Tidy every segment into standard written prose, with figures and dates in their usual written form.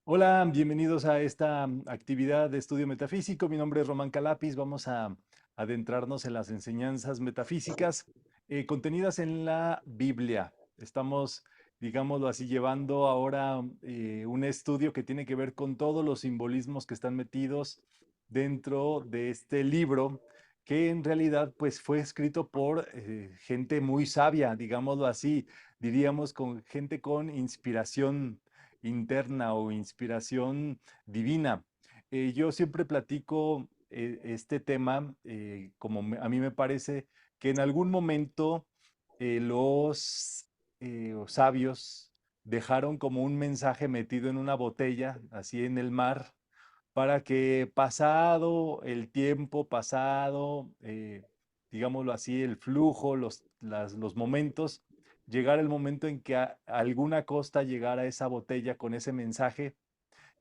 Hola, bienvenidos a esta actividad de estudio metafísico. Mi nombre es Román Calapis. Vamos a adentrarnos en las enseñanzas metafísicas contenidas en la Biblia. Estamos, digámoslo así, llevando ahora un estudio que tiene que ver con todos los simbolismos que están metidos dentro de este libro, que en realidad pues fue escrito por gente muy sabia, digámoslo así, diríamos con gente con inspiración interna o inspiración divina. Yo siempre platico este tema, a mí me parece que en algún momento los sabios dejaron como un mensaje metido en una botella, así en el mar, para que pasado el tiempo, pasado, digámoslo así, el flujo, los momentos, llegara el momento en que a alguna costa llegara esa botella con ese mensaje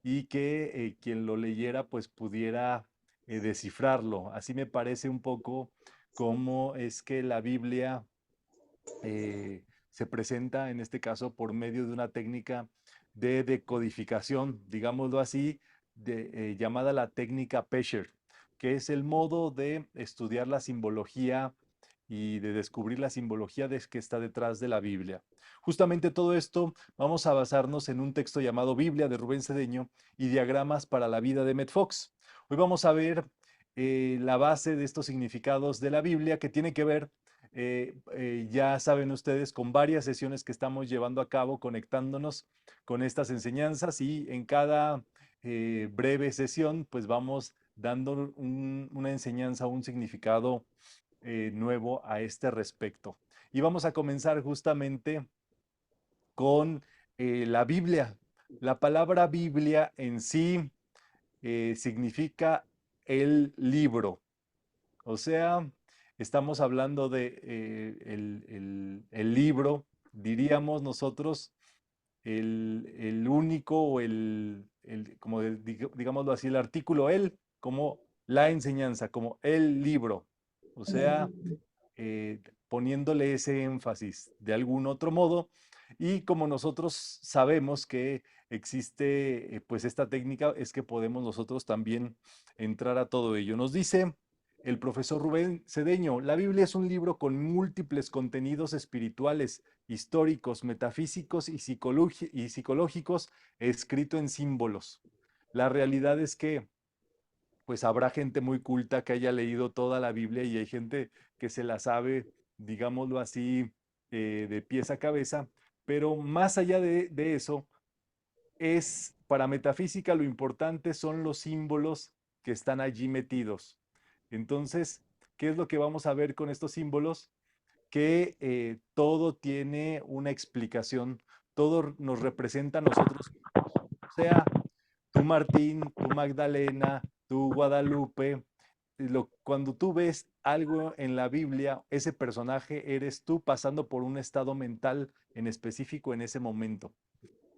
y que quien lo leyera pues pudiera descifrarlo. Así me parece un poco cómo es que la Biblia se presenta en este caso por medio de una técnica de decodificación, digámoslo así, llamada la técnica Pesher, que es el modo de estudiar la simbología y de descubrir la simbología que está detrás de la Biblia. Justamente todo esto vamos a basarnos en un texto llamado Biblia de Rubén Cedeño y diagramas para la vida de Met Fox. Hoy vamos a ver la base de estos significados de la Biblia que tiene que ver ya saben ustedes, con varias sesiones que estamos llevando a cabo, conectándonos con estas enseñanzas y en cada breve sesión, pues vamos dando una enseñanza, un significado nuevo a este respecto. Y vamos a comenzar justamente con la Biblia. La palabra Biblia en sí significa el libro. O sea, estamos hablando de el libro, diríamos nosotros, el único o como digámoslo así, el artículo el, como la enseñanza, como el libro. O sea, poniéndole ese énfasis de algún otro modo. Y como nosotros sabemos que existe pues esta técnica, es que podemos nosotros también entrar a todo ello. Nos dice el profesor Rubén Cedeño, la Biblia es un libro con múltiples contenidos espirituales, históricos, metafísicos y psicológicos, escrito en símbolos. La realidad es que pues habrá gente muy culta que haya leído toda la Biblia y hay gente que se la sabe, digámoslo así, de pies a cabeza, pero más allá de eso, es para metafísica lo importante son los símbolos que están allí metidos. Entonces, ¿qué es lo que vamos a ver con estos símbolos? Que todo tiene una explicación, todo nos representa a nosotros mismos. O sea, tú Martín, tú Magdalena, tú Guadalupe, cuando tú ves algo en la Biblia, ese personaje eres tú pasando por un estado mental en específico en ese momento.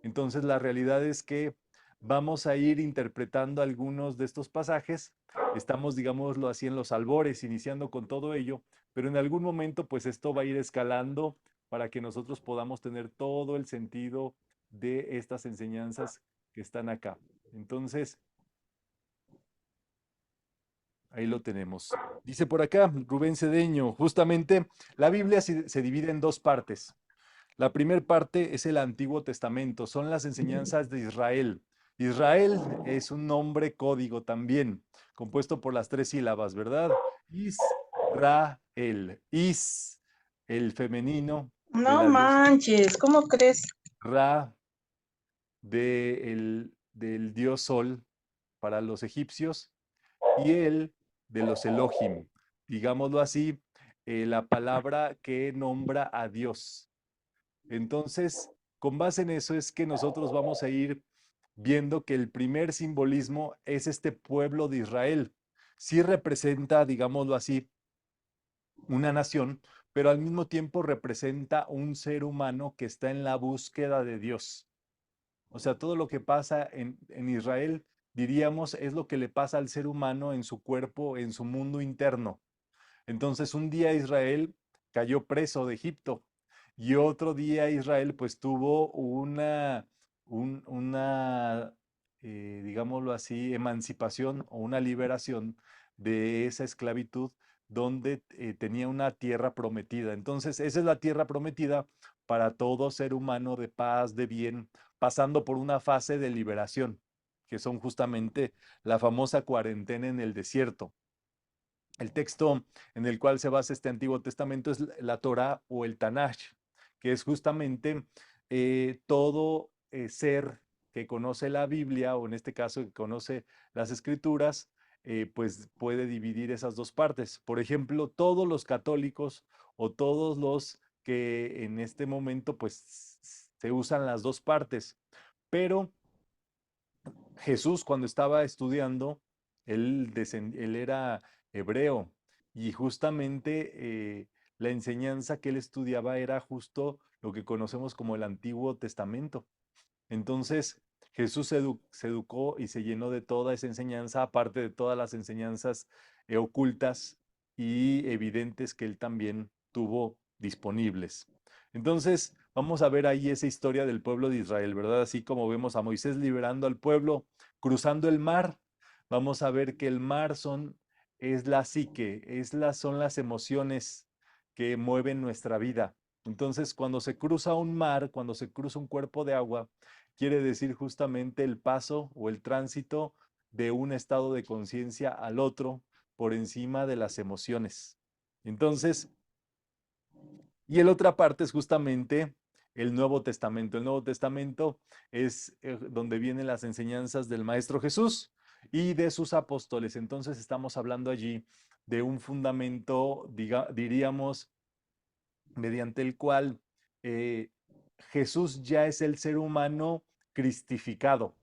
Entonces la realidad es que vamos a ir interpretando algunos de estos pasajes. Estamos, digámoslo así, en los albores, iniciando con todo ello, pero en algún momento pues esto va a ir escalando para que nosotros podamos tener todo el sentido de estas enseñanzas que están acá. Entonces, ahí lo tenemos. Dice por acá Rubén Cedeño, justamente la Biblia se divide en dos partes. La primera parte es el Antiguo Testamento, son las enseñanzas de Israel. Israel es un nombre código también, compuesto por las tres sílabas, ¿verdad? Israel. Is, el femenino de No la diosa manches, ¿cómo crees? Ra, del dios Sol para los egipcios, y el de los Elohim, digámoslo así, la palabra que nombra a Dios. Entonces, con base en eso es que nosotros vamos a ir viendo que el primer simbolismo es este pueblo de Israel. Sí representa, digámoslo así, una nación, pero al mismo tiempo representa un ser humano que está en la búsqueda de Dios. O sea, todo lo que pasa en Israel, diríamos, es lo que le pasa al ser humano en su cuerpo, en su mundo interno. Entonces, un día Israel cayó preso de Egipto y otro día Israel pues tuvo una digámoslo así, emancipación o una liberación de esa esclavitud donde tenía una tierra prometida. Entonces, esa es la tierra prometida para todo ser humano de paz, de bien, pasando por una fase de liberación, que son justamente la famosa cuarentena en el desierto. El texto en el cual se basa este Antiguo Testamento es la Torá o el Tanaj, que es justamente todo ser que conoce la Biblia, o en este caso que conoce las Escrituras, pues puede dividir esas dos partes. Por ejemplo, todos los católicos o todos los que en este momento pues se usan las dos partes, pero Jesús cuando estaba estudiando, él era hebreo y justamente la enseñanza que él estudiaba era justo lo que conocemos como el Antiguo Testamento. Entonces Jesús se educó y se llenó de toda esa enseñanza, aparte de todas las enseñanzas ocultas y evidentes que él también tuvo disponibles. Entonces, vamos a ver ahí esa historia del pueblo de Israel, ¿verdad? Así como vemos a Moisés liberando al pueblo, cruzando el mar, vamos a ver que el mar es la psique, son las emociones que mueven nuestra vida. Entonces, cuando se cruza un mar, cuando se cruza un cuerpo de agua, quiere decir justamente el paso o el tránsito de un estado de conciencia al otro por encima de las emociones. Entonces, y la otra parte es justamente el Nuevo Testamento. El Nuevo Testamento es donde vienen las enseñanzas del Maestro Jesús y de sus apóstoles. Entonces estamos hablando allí de un fundamento, diríamos, mediante el cual eh, Jesús ya es el ser humano cristificado.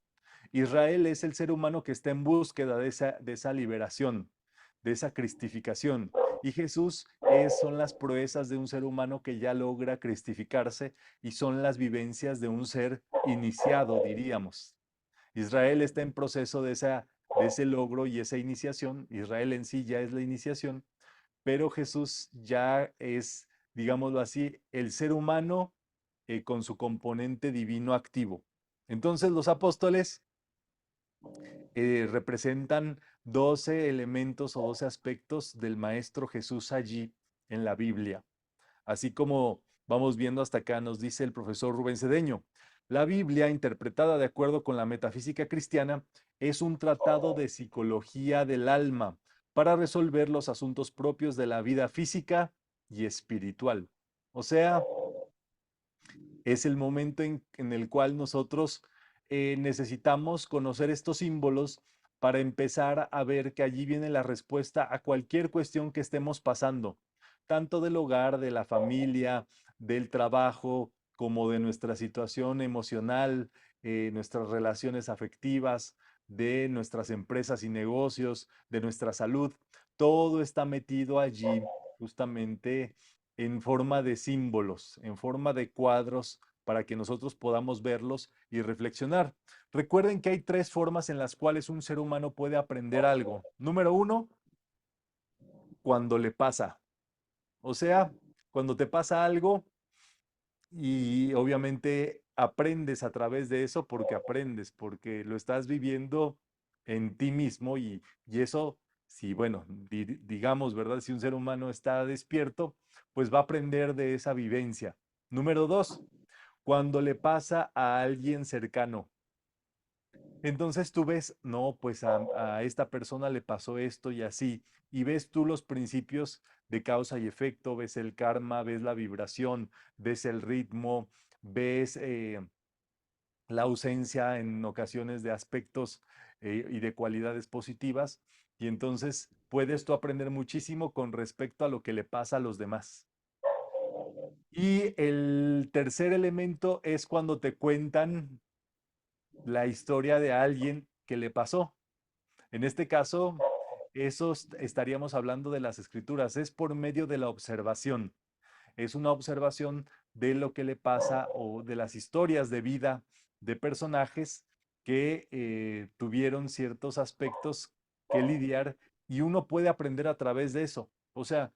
Israel es el ser humano que está en búsqueda de esa liberación, de esa cristificación. Y Jesús son las proezas de un ser humano que ya logra cristificarse y son las vivencias de un ser iniciado, diríamos. Israel está en proceso de ese logro y esa iniciación. Israel en sí ya es la iniciación, pero Jesús ya es, digámoslo así, el ser humano con su componente divino activo. Entonces los apóstoles representan 12 elementos o 12 aspectos del Maestro Jesús allí en la Biblia. Así como vamos viendo hasta acá, nos dice el profesor Rubén Cedeño, la Biblia, interpretada de acuerdo con la metafísica cristiana, es un tratado de psicología del alma para resolver los asuntos propios de la vida física y espiritual. O sea, es el momento en el cual nosotros necesitamos conocer estos símbolos para empezar a ver que allí viene la respuesta a cualquier cuestión que estemos pasando, tanto del hogar, de la familia, del trabajo, como de nuestra situación emocional, nuestras relaciones afectivas, de nuestras empresas y negocios, de nuestra salud. Todo está metido allí justamente en forma de símbolos, en forma de cuadros, para que nosotros podamos verlos y reflexionar. Recuerden que hay tres formas en las cuales un ser humano puede aprender algo. Número uno, cuando le pasa. O sea, cuando te pasa algo y obviamente aprendes a través de eso porque aprendes, porque lo estás viviendo en ti mismo y eso, si bueno, digamos, ¿verdad? Si un ser humano está despierto, pues va a aprender de esa vivencia. Número dos, cuando le pasa a alguien cercano. Entonces tú ves, no, pues a esta persona le pasó esto y así, y ves tú los principios de causa y efecto, ves el karma, ves la vibración, ves el ritmo, ves la ausencia en ocasiones de aspectos y de cualidades positivas, y entonces puedes tú aprender muchísimo con respecto a lo que le pasa a los demás. Y el tercer elemento es cuando te cuentan la historia de alguien que le pasó. En este caso, estaríamos hablando de las escrituras, es por medio de la observación. Es una observación de lo que le pasa o de las historias de vida de personajes que tuvieron ciertos aspectos que lidiar y uno puede aprender a través de eso. O sea,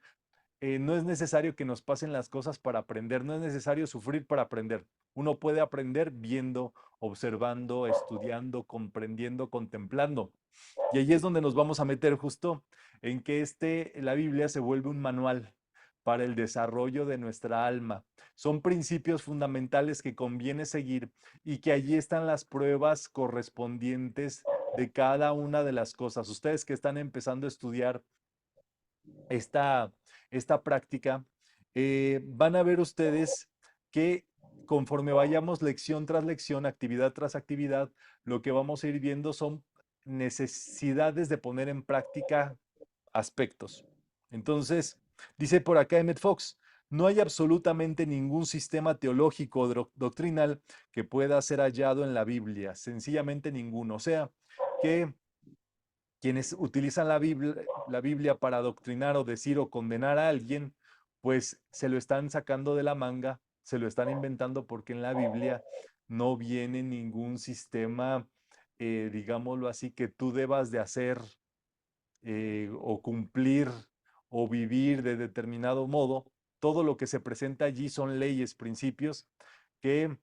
no es necesario que nos pasen las cosas para aprender, no es necesario sufrir para aprender. Uno puede aprender viendo, observando, estudiando, comprendiendo, contemplando. Y ahí es donde nos vamos a meter justo en que la Biblia se vuelve un manual para el desarrollo de nuestra alma. Son principios fundamentales que conviene seguir y que allí están las pruebas correspondientes de cada una de las cosas. Ustedes que están empezando a estudiar esta, esta práctica, van a ver ustedes que conforme vayamos lección tras lección, actividad tras actividad, lo que vamos a ir viendo son necesidades de poner en práctica aspectos. Entonces, dice por acá Emmett Fox, no hay absolutamente ningún sistema teológico o doctrinal que pueda ser hallado en la Biblia, sencillamente ninguno. O sea, que quienes utilizan la Biblia para adoctrinar o decir o condenar a alguien, pues se lo están sacando de la manga, se lo están inventando porque en la Biblia no viene ningún sistema, digámoslo así, que tú debas de hacer o cumplir o vivir de determinado modo. Todo lo que se presenta allí son leyes, principios que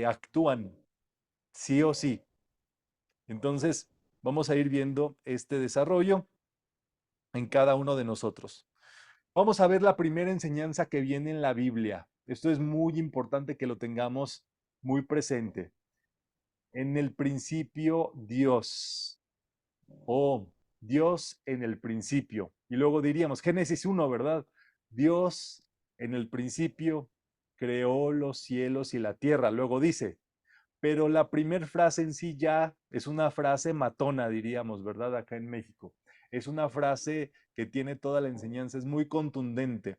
actúan sí o sí. Entonces, vamos a ir viendo este desarrollo en cada uno de nosotros. Vamos a ver la primera enseñanza que viene en la Biblia. Esto es muy importante que lo tengamos muy presente. En el principio, Dios. Oh, Dios en el principio. Y luego diríamos, Génesis 1, ¿verdad? Dios en el principio creó los cielos y la tierra. Luego dice, pero la primera frase en sí ya es una frase matona, diríamos, ¿verdad? Acá en México. Es una frase que tiene toda la enseñanza, es muy contundente.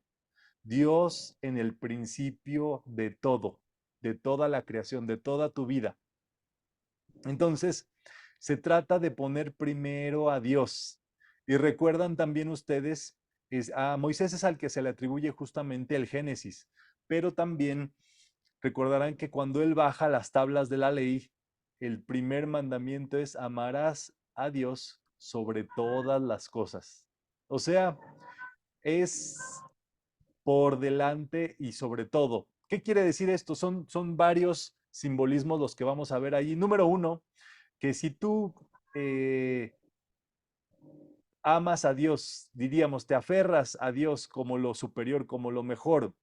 Dios en el principio de todo, de toda la creación, de toda tu vida. Entonces, se trata de poner primero a Dios. Y recuerdan también ustedes, a Moisés es al que se le atribuye justamente el Génesis, pero también recordarán que cuando él baja las tablas de la ley, el primer mandamiento es amarás a Dios sobre todas las cosas. O sea, es por delante y sobre todo. ¿Qué quiere decir esto? Son varios simbolismos los que vamos a ver ahí. Número uno, que si tú eh, amas a Dios, diríamos, te aferras a Dios como lo superior, como lo mejor,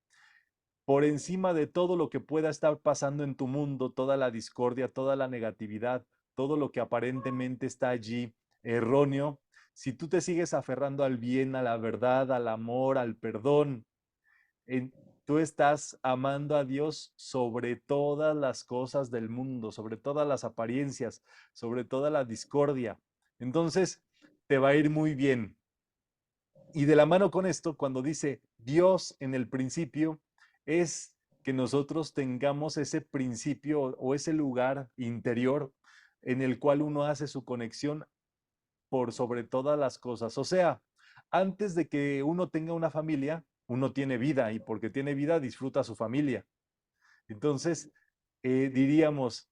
por encima de todo lo que pueda estar pasando en tu mundo, toda la discordia, toda la negatividad, todo lo que aparentemente está allí erróneo, si tú te sigues aferrando al bien, a la verdad, al amor, al perdón, en, tú estás amando a Dios sobre todas las cosas del mundo, sobre todas las apariencias, sobre toda la discordia. Entonces, te va a ir muy bien. Y de la mano con esto, cuando dice Dios en el principio, es que nosotros tengamos ese principio o ese lugar interior en el cual uno hace su conexión por sobre todas las cosas. O sea, antes de que uno tenga una familia, uno tiene vida y porque tiene vida disfruta a su familia. Entonces, diríamos,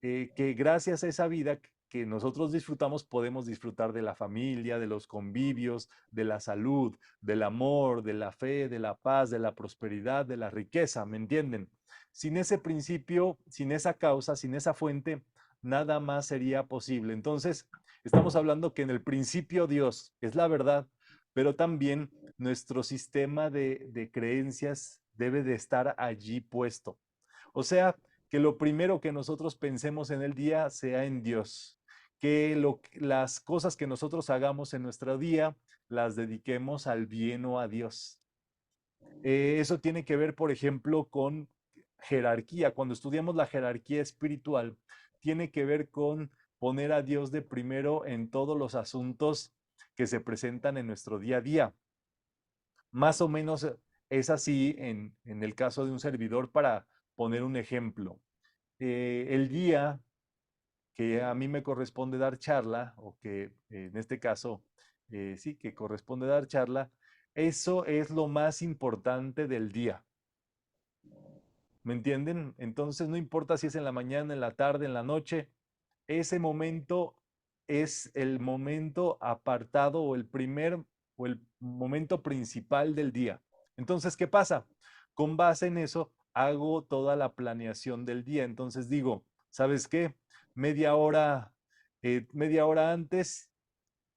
que gracias a esa vida que nosotros disfrutamos, podemos disfrutar de la familia, de los convivios, de la salud, del amor, de la fe, de la paz, de la prosperidad, de la riqueza, ¿me entienden? Sin ese principio, sin esa causa, sin esa fuente, nada más sería posible. Entonces, estamos hablando que en el principio Dios es la verdad, pero también nuestro sistema de creencias debe de estar allí puesto. O sea, que lo primero que nosotros pensemos en el día sea en Dios, que las cosas que nosotros hagamos en nuestro día las dediquemos al bien o a Dios. Eso tiene que ver, por ejemplo, con jerarquía. Cuando estudiamos la jerarquía espiritual, tiene que ver con poner a Dios de primero en todos los asuntos que se presentan en nuestro día a día. Más o menos es así en el caso de un servidor para poner un ejemplo. El día que a mí me corresponde dar charla, o que en este caso sí, que corresponde dar charla, eso es lo más importante del día. ¿Me entienden? Entonces no importa si es en la mañana, en la tarde, en la noche, ese momento es el momento apartado o el primer o el momento principal del día. Entonces, ¿qué pasa? Con base en eso, hago toda la planeación del día. Entonces digo, ¿sabes qué? Media hora antes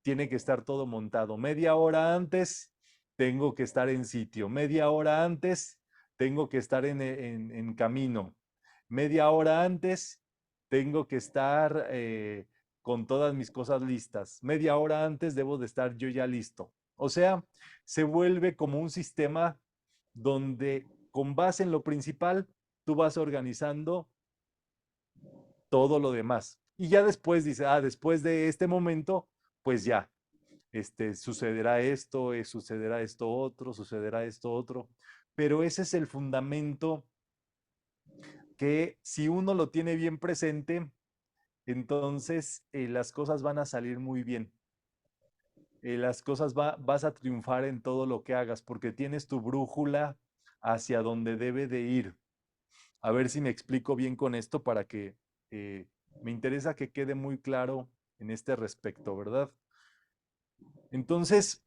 tiene que estar todo montado. Media hora antes tengo que estar en sitio. Media hora antes tengo que estar en camino. Media hora antes tengo que estar con todas mis cosas listas. Media hora antes debo de estar yo ya listo. O sea, se vuelve como un sistema donde con base en lo principal, tú vas organizando todo lo demás. Y ya después dice, después de este momento, pues ya, sucederá esto otro. Pero ese es el fundamento que si uno lo tiene bien presente, entonces las cosas van a salir muy bien. Vas a triunfar en todo lo que hagas porque tienes tu brújula hacia donde debe de ir. A ver si me explico bien con esto para que me interesa que quede muy claro en este respecto, ¿verdad? Entonces,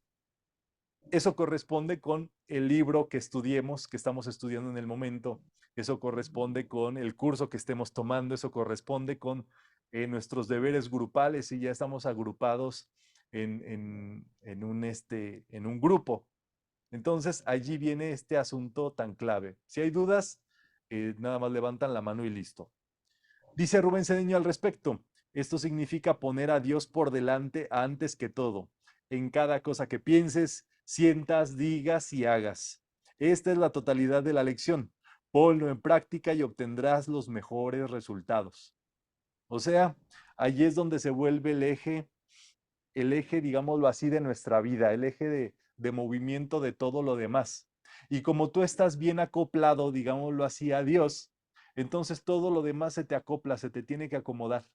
eso corresponde con el libro que estudiemos, que estamos estudiando en el momento. Eso corresponde con el curso que estemos tomando. Eso corresponde con nuestros deberes grupales y ya estamos agrupados en un grupo. Entonces, allí viene este asunto tan clave. Si hay dudas, nada más levantan la mano y listo. Dice Rubén Cedeño al respecto, esto significa poner a Dios por delante antes que todo, en cada cosa que pienses, sientas, digas y hagas. Esta es la totalidad de la lección. Ponlo en práctica y obtendrás los mejores resultados. O sea, allí es donde se vuelve el eje, digámoslo así, de nuestra vida, el eje de movimiento de todo lo demás. Y como tú estás bien acoplado, digámoslo así, a Dios, entonces todo lo demás se te acopla, se te tiene que acomodar.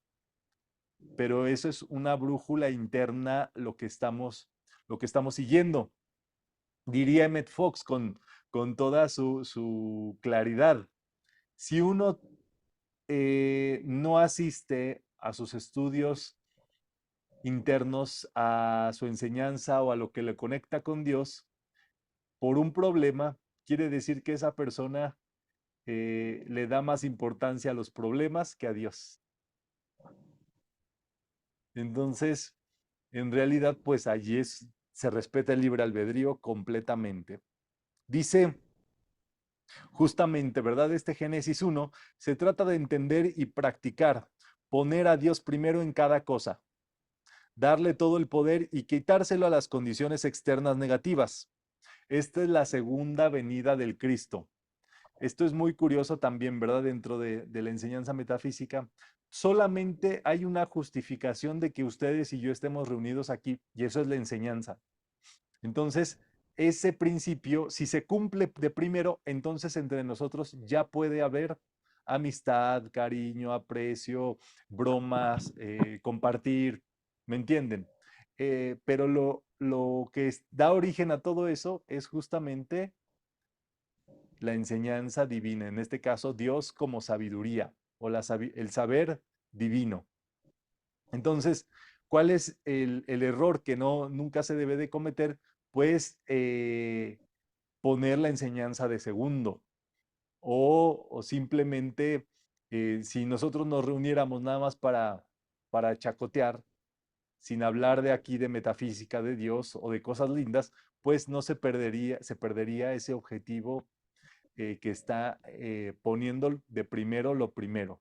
Pero eso es una brújula interna lo que estamos siguiendo. Diría Emmett Fox con toda su claridad. Si uno no asiste a sus estudios internos, a su enseñanza o a lo que le conecta con Dios, por un problema, quiere decir que esa persona le da más importancia a los problemas que a Dios. Entonces, en realidad, pues allí se respeta el libre albedrío completamente. Dice justamente, ¿verdad? Este Génesis 1 se trata de entender y practicar, poner a Dios primero en cada cosa, darle todo el poder y quitárselo a las condiciones externas negativas. Esta es la segunda venida del Cristo. Esto es muy curioso también, ¿verdad? Dentro de la enseñanza metafísica, solamente hay una justificación de que ustedes y yo estemos reunidos aquí, y eso es la enseñanza. Entonces, ese principio, si se cumple de primero, entonces entre nosotros ya puede haber amistad, cariño, aprecio, bromas, compartir, ¿me entienden? Pero lo que da origen a todo eso es justamente la enseñanza divina, en este caso Dios como sabiduría o el saber divino. Entonces, ¿cuál es el error que nunca se debe de cometer? Pues poner la enseñanza de segundo o simplemente si nosotros nos reuniéramos nada más para chacotear, sin hablar de aquí de metafísica de Dios o de cosas lindas, pues no se perdería ese objetivo que está poniendo de primero lo primero.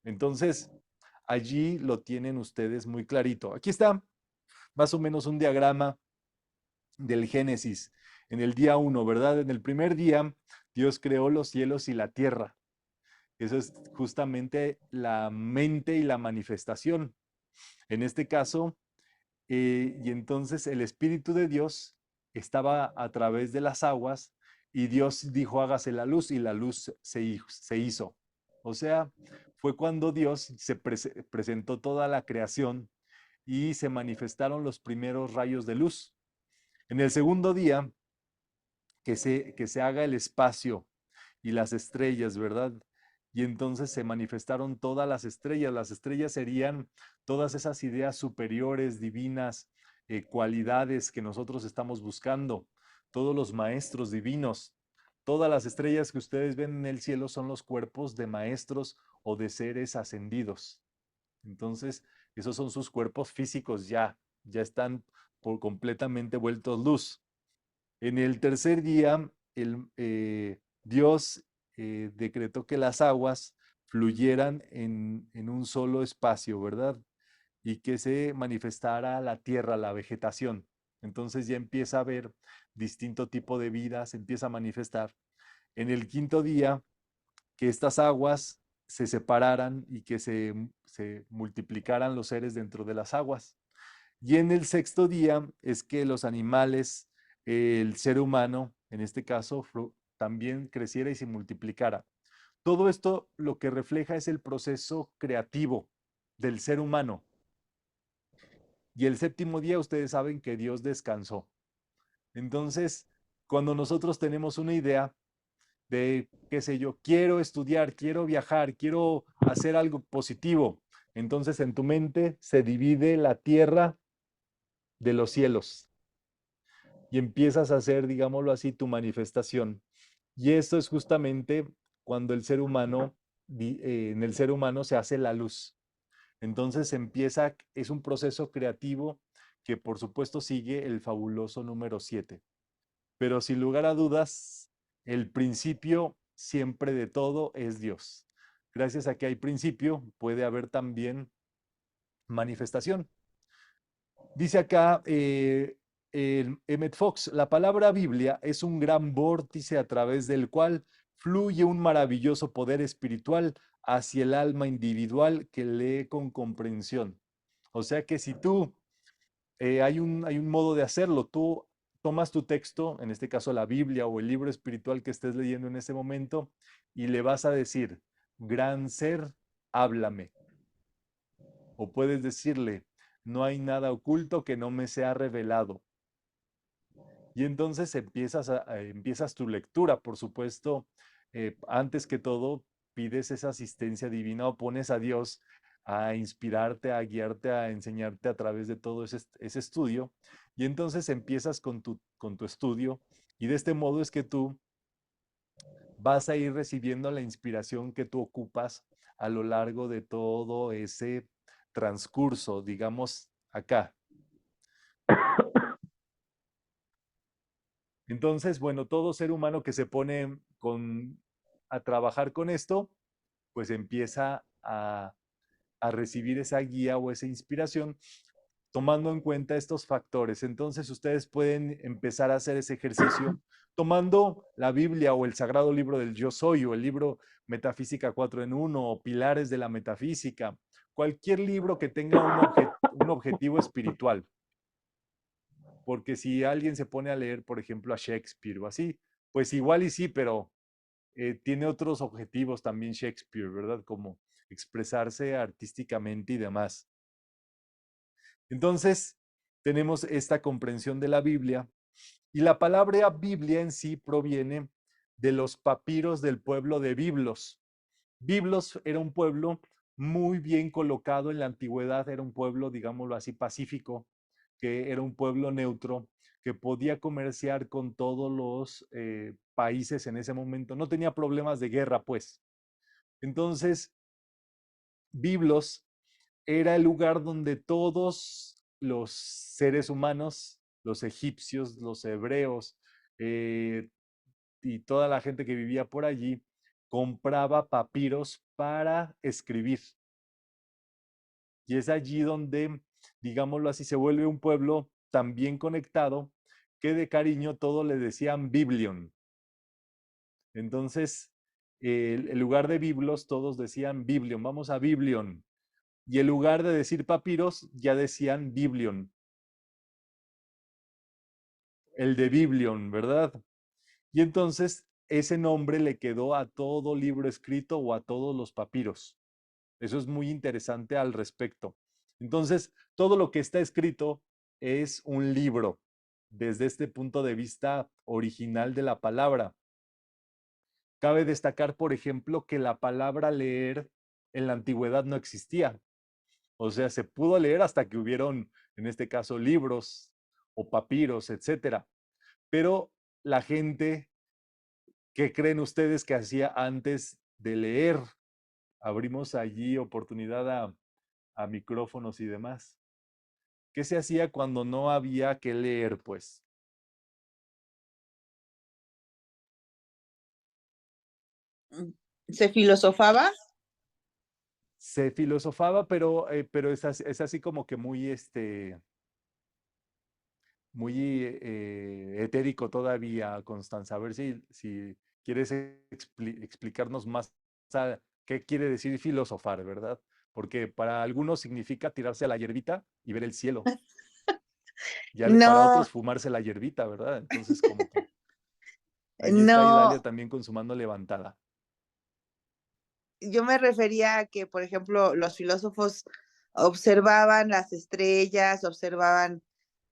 Entonces, allí lo tienen ustedes muy clarito. Aquí está más o menos un diagrama del Génesis en el día 1, ¿verdad? En el primer día, Dios creó los cielos y la tierra. Eso es justamente la mente y la manifestación. En este caso, y entonces el Espíritu de Dios estaba a través de las aguas y Dios dijo, hágase la luz y la luz se hizo. O sea, fue cuando Dios se presentó toda la creación y se manifestaron los primeros rayos de luz. En el segundo día, que se haga el espacio y las estrellas, ¿verdad? Y entonces se manifestaron todas las estrellas. Las estrellas serían todas esas ideas superiores, divinas, cualidades que nosotros estamos buscando, todos los maestros divinos, todas las estrellas que ustedes ven en el cielo son los cuerpos de maestros o de seres ascendidos. Entonces, esos son sus cuerpos físicos ya están por completamente vueltos luz. En el tercer día, Dios decretó que las aguas fluyeran en un solo espacio, ¿verdad? Y que se manifestara la tierra, la vegetación. Entonces ya empieza a haber distinto tipo de vida, se empieza a manifestar. En el quinto día, que estas aguas se separaran y que se multiplicaran los seres dentro de las aguas. Y en el sexto día es que los animales, el ser humano, en este caso, también creciera y se multiplicara. Todo esto lo que refleja es el proceso creativo del ser humano. Y el séptimo día ustedes saben que Dios descansó. Entonces, cuando nosotros tenemos una idea de, qué sé yo, quiero estudiar, quiero viajar, quiero hacer algo positivo, entonces en tu mente se divide la tierra de los cielos y empiezas a hacer, digámoslo así, tu manifestación. Y esto es justamente cuando el ser humano, en el ser humano se hace la luz. Entonces empieza, es un proceso creativo que por supuesto sigue el fabuloso número 7. Pero sin lugar a dudas, el principio siempre de todo es Dios. Gracias a que hay principio, puede haber también manifestación. Dice acá Emmett Fox, la palabra Biblia es un gran vórtice a través del cual fluye un maravilloso poder espiritual hacia el alma individual que lee con comprensión. O sea que si tú, hay un modo de hacerlo, tú tomas tu texto, en este caso la Biblia o el libro espiritual que estés leyendo en ese momento, y le vas a decir, gran ser, háblame. O puedes decirle, no hay nada oculto que no me sea revelado. Y entonces empiezas tu lectura, por supuesto, antes que todo, pides esa asistencia divina o pones a Dios a inspirarte, a guiarte, a enseñarte a través de todo ese estudio. Y entonces empiezas con tu estudio y de este modo es que tú vas a ir recibiendo la inspiración que tú ocupas a lo largo de todo ese transcurso, digamos, acá. Entonces, bueno, todo ser humano que se pone a trabajar con esto, pues empieza a recibir esa guía o esa inspiración tomando en cuenta estos factores. Entonces, ustedes pueden empezar a hacer ese ejercicio tomando la Biblia o el Sagrado Libro del Yo Soy o el libro Metafísica 4 en 1 o Pilares de la Metafísica, cualquier libro que tenga un objetivo espiritual. Porque si alguien se pone a leer, por ejemplo, a Shakespeare o así, pues igual y sí, pero tiene otros objetivos también Shakespeare, ¿verdad? Como expresarse artísticamente y demás. Entonces, tenemos esta comprensión de la Biblia y la palabra Biblia en sí proviene de los papiros del pueblo de Biblos. Biblos era un pueblo muy bien colocado en la antigüedad, era un pueblo, digámoslo así, pacífico, que era un pueblo neutro, que podía comerciar con todos los países en ese momento. No tenía problemas de guerra, pues. Entonces, Biblos era el lugar donde todos los seres humanos, los egipcios, los hebreos y toda la gente que vivía por allí, compraba papiros para escribir. Y es allí donde, digámoslo así, se vuelve un pueblo tan bien conectado que de cariño todo le decían Biblion. Entonces, el lugar de Biblos, todos decían Biblion, vamos a Biblion. Y en lugar de decir papiros, ya decían Biblion. El de Biblion, ¿verdad? Y entonces ese nombre le quedó a todo libro escrito o a todos los papiros. Eso es muy interesante al respecto. Entonces, todo lo que está escrito es un libro desde este punto de vista original de la palabra. Cabe destacar, por ejemplo, que la palabra leer en la antigüedad no existía. O sea, se pudo leer hasta que hubieron, en este caso, libros o papiros, etcétera. Pero la gente, ¿qué creen ustedes que hacía antes de leer? Abrimos allí oportunidad a micrófonos y demás. ¿Qué se hacía cuando no había que leer? Pues ¿Se filosofaba? se filosofaba, pero es así como que muy, muy etérico todavía, Constanza. A ver si quieres explicarnos más qué quiere decir filosofar, ¿verdad? Porque para algunos significa tirarse a la hierbita y ver el cielo, y para No, otros fumarse la hierbita, ¿verdad? Entonces, como que allí está no, Idalia también con su mano levantada. yo me refería a que, por ejemplo, los filósofos observaban las estrellas, observaban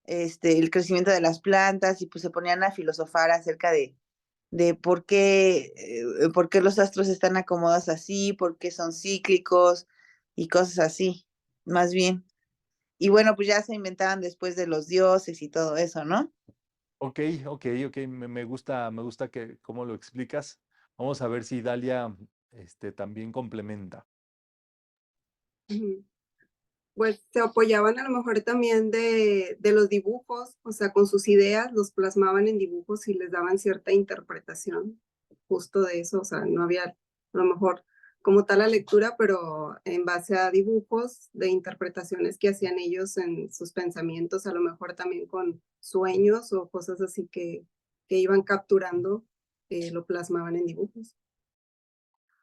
el crecimiento de las plantas y pues se ponían a filosofar acerca de por qué los astros están acomodados así, por qué son cíclicos y cosas así, más bien. Y bueno, pues ya se inventaban después de los dioses y todo eso, ¿no? Ok, ok, me gusta que cómo lo explicas. Vamos a ver si Dalia también complementa. Ujú. Pues se apoyaban a lo mejor también de los dibujos, o sea, con sus ideas los plasmaban en dibujos y les daban cierta interpretación justo de eso, o sea, no había a lo mejor como tal la lectura, pero en base a dibujos de interpretaciones que hacían ellos en sus pensamientos, a lo mejor también con sueños o cosas así que iban capturando, lo plasmaban en dibujos.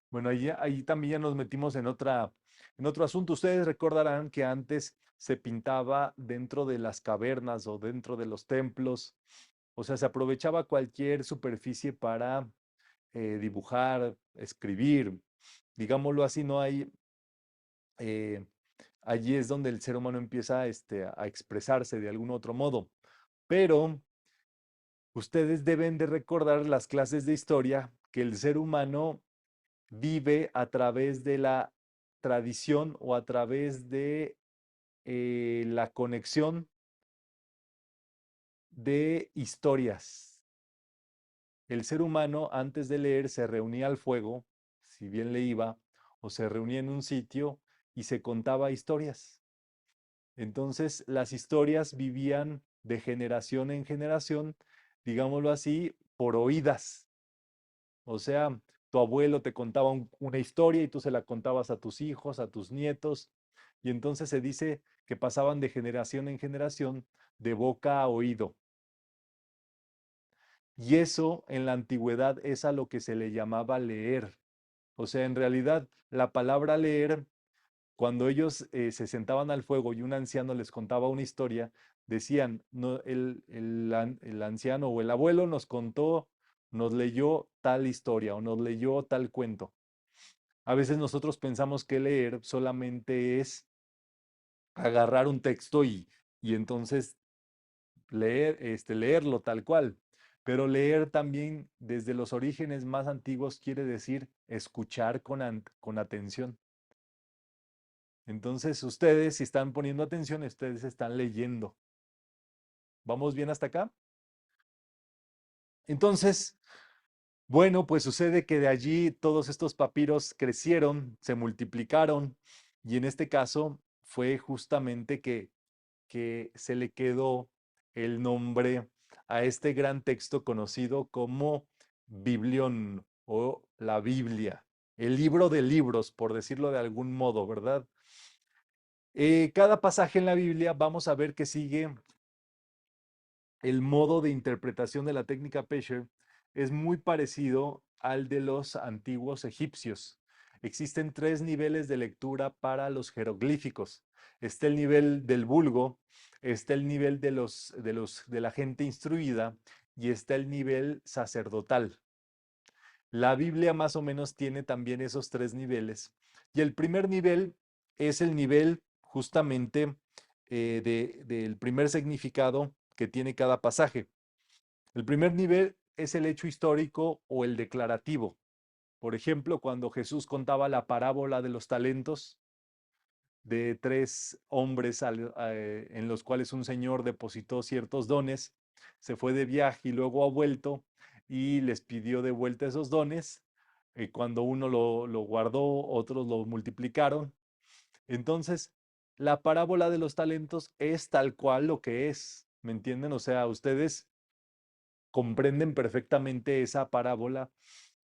Bueno, ahí también ya nos metimos en otro asunto. Ustedes recordarán que antes se pintaba dentro de las cavernas o dentro de los templos. O sea, se aprovechaba cualquier superficie para dibujar, escribir. Digámoslo así, no hay, eh, allí es donde el ser humano empieza a expresarse de algún otro modo. Pero ustedes deben de recordar las clases de historia que el ser humano vive a través de la tradición o a través de la conexión de historias. El ser humano antes de leer se reunía al fuego, si bien le iba, o se reunía en un sitio y se contaba historias. Entonces las historias vivían de generación en generación, digámoslo así, por oídas. O sea, tu abuelo te contaba una historia y tú se la contabas a tus hijos, a tus nietos, y entonces se dice que pasaban de generación en generación, de boca a oído. Y eso en la antigüedad es a lo que se le llamaba leer. O sea, en realidad, la palabra leer, cuando ellos se sentaban al fuego y un anciano les contaba una historia, decían, no, el anciano o el abuelo nos contó, nos leyó tal historia o nos leyó tal cuento. A veces nosotros pensamos que leer solamente es agarrar un texto y entonces leerlo tal cual. Pero leer también desde los orígenes más antiguos quiere decir escuchar con atención. Entonces ustedes, si están poniendo atención, ustedes están leyendo. ¿Vamos bien hasta acá? Entonces, bueno, pues sucede que de allí todos estos papiros crecieron, se multiplicaron y en este caso fue justamente que se le quedó el nombre a este gran texto conocido como Biblión o la Biblia, el libro de libros, por decirlo de algún modo, ¿verdad? Cada pasaje en la Biblia vamos a ver que sigue el modo de interpretación de la técnica Pesher es muy parecido al de los antiguos egipcios. Existen tres niveles de lectura para los jeroglíficos. Está el nivel del vulgo, está el nivel de la gente instruida y está el nivel sacerdotal. La Biblia más o menos tiene también esos tres niveles. Y el primer nivel es el nivel justamente del primer significado que tiene cada pasaje. El primer nivel es el hecho histórico o el declarativo. Por ejemplo, cuando Jesús contaba la parábola de los talentos, de 3 hombres en los cuales un señor depositó ciertos dones, se fue de viaje y luego ha vuelto y les pidió de vuelta esos dones. Cuando uno lo guardó, otros lo multiplicaron. Entonces, la parábola de los talentos es tal cual lo que es, ¿me entienden? O sea, ustedes comprenden perfectamente esa parábola.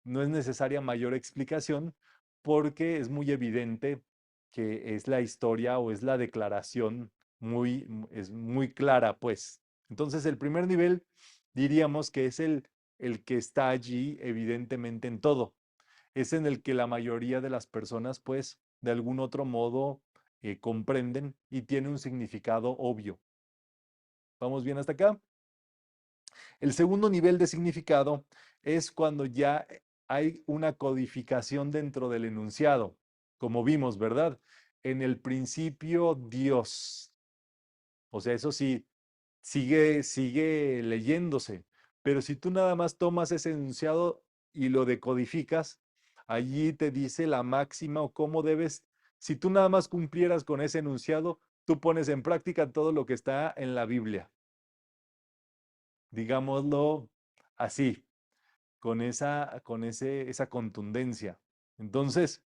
No es necesaria mayor explicación porque es muy evidente que es la historia o es la declaración es muy clara, pues. Entonces, el primer nivel diríamos que es el que está allí evidentemente en todo. Es en el que la mayoría de las personas, pues, de algún otro modo comprenden y tiene un significado obvio. ¿Vamos bien hasta acá? El segundo nivel de significado es cuando ya hay una codificación dentro del enunciado, como vimos, ¿verdad? En el principio, Dios. O sea, eso sí, sigue leyéndose. Pero si tú nada más tomas ese enunciado y lo decodificas, allí te dice la máxima o cómo debes. Si tú nada más cumplieras con ese enunciado, tú pones en práctica todo lo que está en la Biblia. Digámoslo así, esa contundencia. Entonces,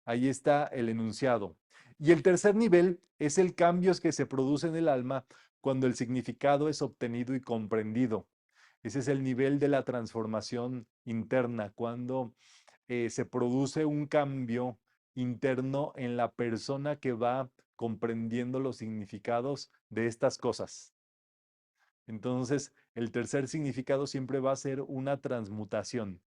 ahí está el enunciado. Y el tercer nivel es el cambio que se produce en el alma cuando el significado es obtenido y comprendido. Ese es el nivel de la transformación interna, cuando se produce un cambio interno en la persona que va comprendiendo los significados de estas cosas. Entonces, el tercer significado siempre va a ser una transmutación.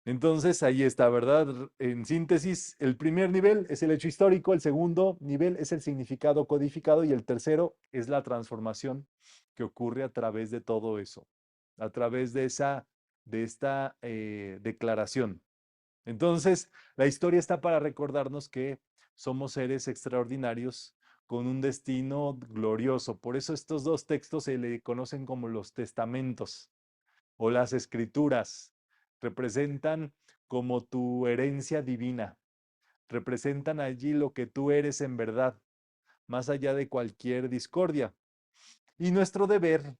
Entonces, ahí está, ¿verdad? En síntesis, el primer nivel es el hecho histórico, el segundo nivel es el significado codificado y el tercero es la transformación que ocurre a través de todo eso, a través de esta declaración. Entonces, la historia está para recordarnos que somos seres extraordinarios con un destino glorioso. Por eso estos dos textos se le conocen como los testamentos o las escrituras. Representan como tu herencia divina. Representan allí lo que tú eres en verdad, más allá de cualquier discordia. Y nuestro deber,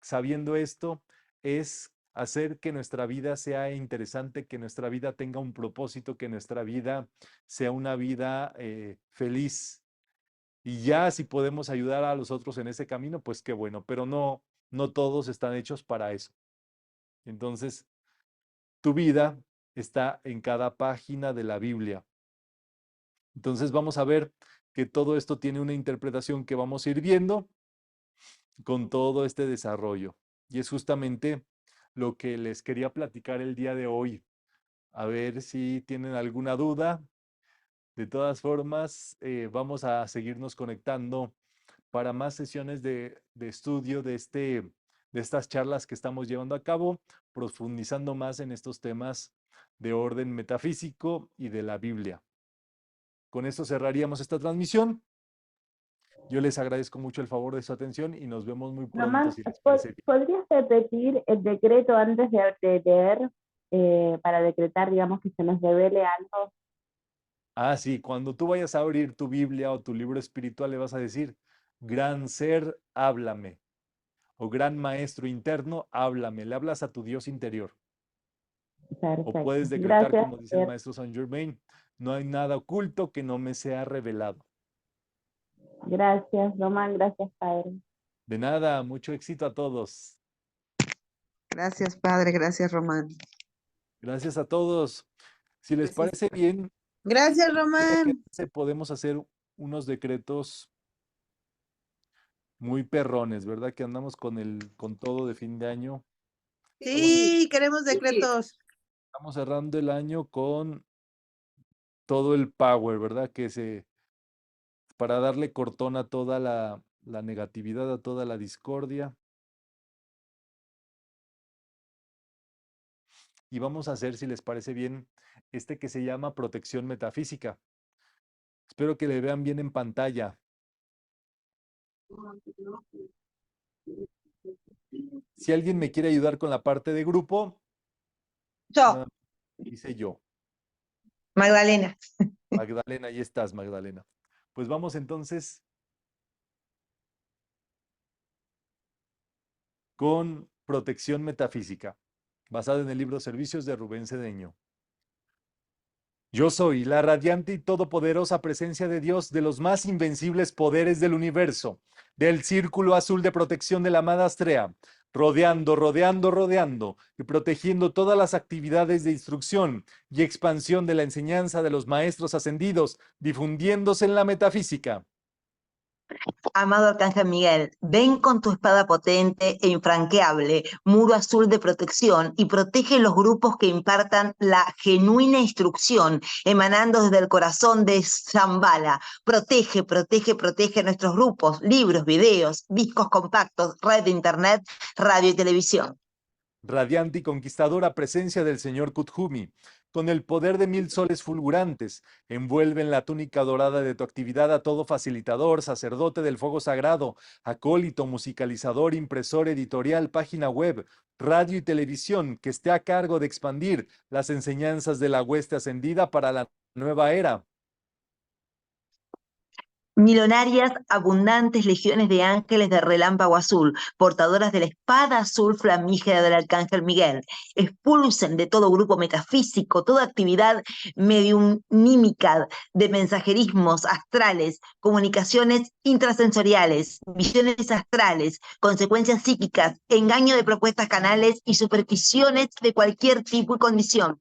sabiendo esto, es hacer que nuestra vida sea interesante, que nuestra vida tenga un propósito, que nuestra vida sea una vida feliz. Y ya si podemos ayudar a los otros en ese camino, pues qué bueno, pero no todos están hechos para eso. Entonces, tu vida está en cada página de la Biblia. Entonces vamos a ver que todo esto tiene una interpretación que vamos a ir viendo con todo este desarrollo. Y es justamente lo que les quería platicar el día de hoy. A ver si tienen alguna duda. De todas formas, vamos a seguirnos conectando para más sesiones de estudio de estas charlas que estamos llevando a cabo, profundizando más en estos temas de orden metafísico y de la Biblia. Con esto cerraríamos esta transmisión. Yo les agradezco mucho el favor de su atención y nos vemos muy pronto, Román, si les parece bien. ¿podrías repetir el decreto antes de leer para decretar, digamos, que se nos revele algo? Ah, sí, cuando tú vayas a abrir tu Biblia o tu libro espiritual, le vas a decir, gran ser, háblame. O gran maestro interno, háblame. Le hablas a tu Dios interior. O Perfecto. puedes decretar, Gracias. como dice el maestro Saint Germain, no hay nada oculto que no me sea revelado. Gracias, Román. Gracias, Padre. De nada, mucho éxito a todos. Gracias, Padre. Gracias, Román. Gracias a todos. Si les Gracias. parece bien, Gracias, ya que Román. podemos hacer unos decretos muy perrones, ¿verdad? Que andamos con todo de fin de año. Sí, queremos decretos. Estamos cerrando el año con todo el power, ¿verdad? Para darle cortón a toda la negatividad, a toda la discordia. Y vamos a hacer, si les parece bien, este que se llama protección metafísica. Espero que le vean bien en pantalla. Si alguien me quiere ayudar con la parte de grupo, Yo. nada más dice yo. Magdalena. Magdalena, ahí estás, Magdalena. Pues vamos entonces con protección metafísica, basada en el libro Servicios de Rubén Cedeño. Yo soy la radiante y todopoderosa presencia de Dios de los más invencibles poderes del universo, del círculo azul de protección de la amada Astrea, rodeando, rodeando, rodeando y protegiendo todas las actividades de instrucción y expansión de la enseñanza de los maestros ascendidos, difundiéndose en la metafísica. Amado Arcángel Miguel, ven con tu espada potente e infranqueable, muro azul de protección, y protege los grupos que impartan la genuina instrucción emanando desde el corazón de Shambhala. Protege, protege, protege nuestros grupos, libros, videos, discos compactos, red de internet, radio y televisión. Radiante y conquistadora presencia del señor Kuthumi, con el poder de 1000 soles fulgurantes, envuelve en la túnica dorada de tu actividad a todo facilitador, sacerdote del fuego sagrado, acólito, musicalizador, impresor, editorial, página web, radio y televisión, que esté a cargo de expandir las enseñanzas de la hueste ascendida para la nueva era. Millonarias, abundantes legiones de ángeles de relámpago azul, portadoras de la espada azul flamígera del Arcángel Miguel, expulsen de todo grupo metafísico, toda actividad mediunímica de mensajerismos astrales, comunicaciones intrasensoriales, visiones astrales, consecuencias psíquicas, engaño de propuestas canales y supersticiones de cualquier tipo y condición.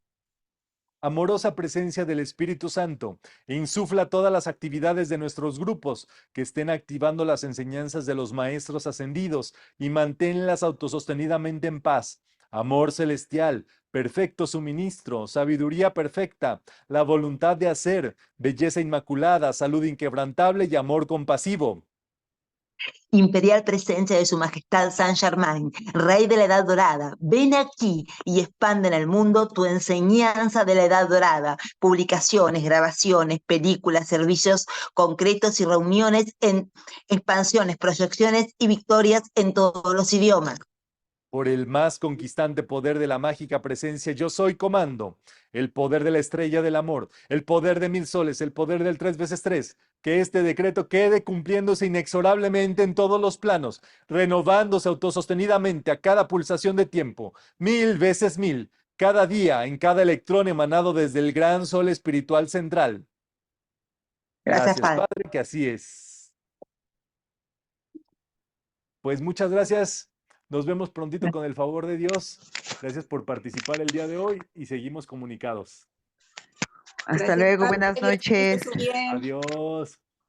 Amorosa presencia del Espíritu Santo, insufla todas las actividades de nuestros grupos que estén activando las enseñanzas de los maestros ascendidos y manténlas autosostenidamente en paz. Amor celestial, perfecto suministro, sabiduría perfecta, la voluntad de hacer, belleza inmaculada, salud inquebrantable y amor compasivo. Imperial presencia de su majestad Saint Germain, rey de la edad dorada, ven aquí y expande en el mundo tu enseñanza de la edad dorada, publicaciones, grabaciones, películas, servicios concretos y reuniones en expansiones, proyecciones y victorias en todos los idiomas. Por el más conquistante poder de la mágica presencia, yo soy comando, el poder de la estrella del amor, el poder de 1000 soles, el poder del 3×3, que este decreto quede cumpliéndose inexorablemente en todos los planos, renovándose autosostenidamente a cada pulsación de tiempo, 1000 veces 1000, cada día, en cada electrón emanado desde el gran sol espiritual central. Gracias, Gracias, Padre. Padre, que así es. Pues muchas gracias. Nos vemos prontito con el favor de Dios. Gracias por participar el día de hoy y seguimos comunicados. Hasta Gracias, luego, Padre. buenas Dios te noches. bendiga. Bien. Adiós.